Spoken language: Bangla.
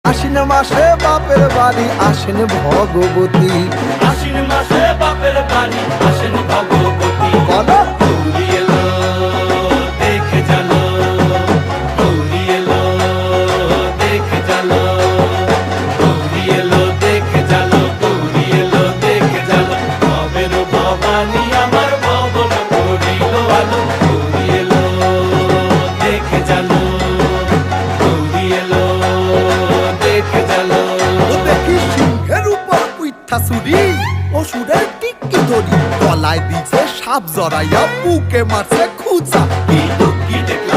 আশ্বিন মাসে বাপের বাড়ি আসেন ভগবতী। আশ্বিন মাসে বাপের বাড়ি আসেন ভগবতী। বলো গৌরী এলো দেখে জালো, গৌরী এলো দেখে জালো, গৌরী এলো দেখে জালো, গৌরী এলো দেখে জালো। ভবের ভবানী আমার ভবন করিল আলো। গৌরী এলো দেখে জালো, গৌরী এলো দেখে জালো। ও দেখি সিংহের উপর উইঠা চুরি, অসুরের টিক্কি ধরি, গলায় দিছে সাপ জড়াইয়া বুকে মারছে খুঁচা। কি দুঃখী দেখলাম